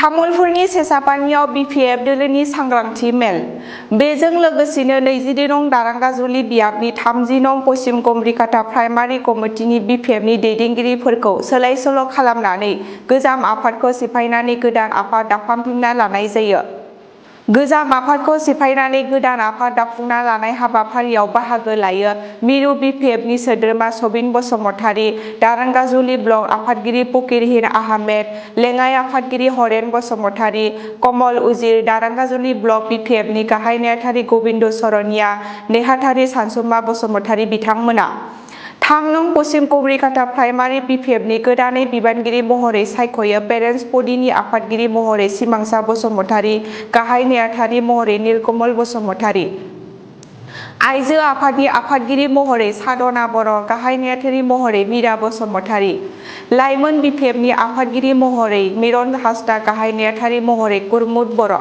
तामुलपुरनि सेसापानियाव BPF दोलोनि सांग्रांथि mail बेजों लोगोसेनो 22 नं दारांगाजुलि बियाबनि 30 नं पश्चिम कमरिकाटा प्राइमारि कमिटिनि BPFनि दैदेनगिरिफोरखौ सोलाय-सोल' खालामनानै गोजाम आफादखौ सिफायनानै गोदान आफाद दाफुंना लानाय जायो। गोजाम आफादखौ सिफायनानै गोदान आफाद दाफुंना लानाय हाबाफारियाव बाहागो लायो मिरु BPFनि सोद्रोमा सबिन बसुमतारी, दारांगाजुलि ब्लक आफादगिरि फकीरहीन आहमेद, लेङाइ आफादगिरि हरेन बसुमतारी, कमल उजिर, दारांगाजुलि ब्लक BPFनि गाहाय नेहाथारि गबिन्द सरनिया, नेहाथारि सानसुमा बसुमतारी बिथांमोना 3 नं पश्चिम कमरिकाटा प्राइमारि BPFनि गोदानै बिबानगिरि महरै सायख'यो पेरेन्टस बडिनि आफादगिरि महरै सिमांसा बसुमतारी, गाहाय नेहाथारि महरै नीलकमल बसुमतारी, आइजो आफादनि आफादगिरि महरै साधना बर', गाहाय नेहाथारि महरै मीरा बसुमतारी, लाइमोन BPFनि आफादगिरि महरै मिरन हासदा, गाहाय नेहाथारि महरै कुरमुद बर'।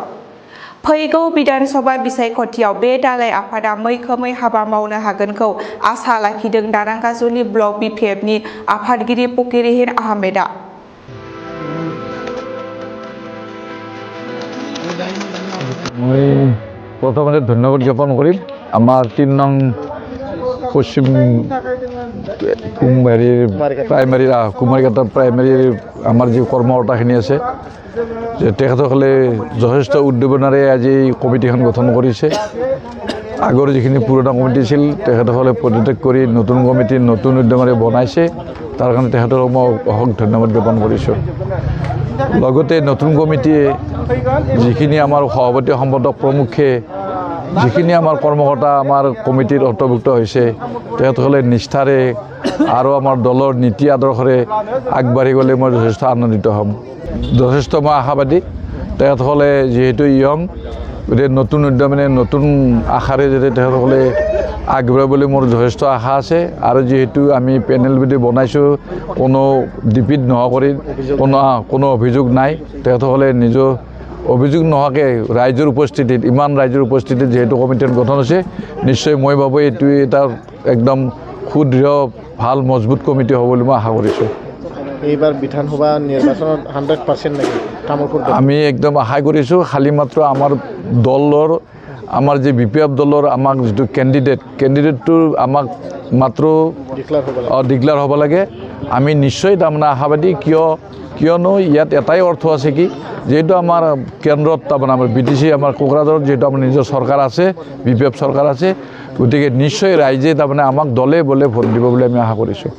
फैगौ बिधानसभा बिसायख'थियाव बे दालाइ आफादा मैखोमै हाबा मावनो हागोनखौ आसा लाखिदों दारांगाजुलि ब्लक BPFनि आफादगिरि फकीरहीन आहमेदा। मैं प्रथमते धन्यवाद ज्ञापन करिम आमार 3 नং पश्चिम प्राइमारि कुमारिकाटा प्राइमारि आमार जी कर्मकर्ताखिनि आछे जे तेखतসকলে যথেষ্ট উদ্দীপনাৰে আজি কমিটিখন গঠন কৰিছে। আগৰ যিখিনি পুৰণা কমিটি আছিল তেখেতসকলে পদত্যাগ কৰি নতুন কমিটি নতুন উদ্যমেৰে বনাইছে, তাৰ কাৰণে তেখেতসকলক মই অশেষ ধন্যবাদ জ্ঞাপন কৰিছোঁ। লগতে নতুন কমিটিয়ে যিখিনি আমাৰ সভাপতি সম্পাদক প্ৰমুখে যিখিনি আমাৰ কৰ্মকৰ্তা আমাৰ কমিটিৰ অন্তৰ্ভুক্ত হৈছে তেখেতসকলে নিষ্ঠাৰে আৰু আমাৰ দলৰ নীতি আদৰ্শৰে আগবাঢ়ি গ'লে মই যথেষ্ট আনন্দিত হ'ম। যথেষ্ট মই আশাবাদী তেখেতসকলে যিহেতু ইয়ং গতিকে নতুন উদ্যমেৰে নতুন আশাৰে যাতে তেখেতসকলে আগবাঢ়িবলৈ মোৰ যথেষ্ট আশা আছে। আৰু যিহেতু আমি পেনেল বিধি বনাইছোঁ কোনো ডিপিট নোহোৱা কৰি কোনো অভিযোগ নাই, তেখেতসকলে নিজৰ অভিযোগ নোহোৱাকৈ ৰাইজৰ উপস্থিতিত ইমান ৰাইজৰ উপস্থিতিত যিহেতু কমিটিখন গঠন হৈছে নিশ্চয় মই ভাবোঁ এইটো এটা একদম সুদৃঢ় ভাল মজবুত কমিটি হ'ব বুলি মই আশা কৰিছোঁ। এইবাৰ বিধানসভা নিৰ্বাচনত 100% নেকি তামুলপুৰ আমি একদম আশা কৰিছোঁ। খালি মাত্ৰ আমাৰ দলৰ আমাৰ যে BPF দলৰ আমাক যিটো কেণ্ডিডেটটো আমাক মাত্ৰ ডিক্লেয়াৰ হ'ব লাগে। আমি নিশ্চয় তাৰমানে আশাবাদী কিয়নো ইয়াত এটাই অৰ্থ আছে কি যিহেতু আমাৰ কেন্দ্ৰত তাৰমানে আমাৰ BTC আমাৰ কোকৰাঝাৰত যিহেতু আমাৰ নিজৰ চৰকাৰ আছে BPF চৰকাৰ আছে, গতিকে নিশ্চয় ৰাইজে তাৰমানে আমাক দলে বলে ভোট দিব বুলি আমি আশা কৰিছোঁ।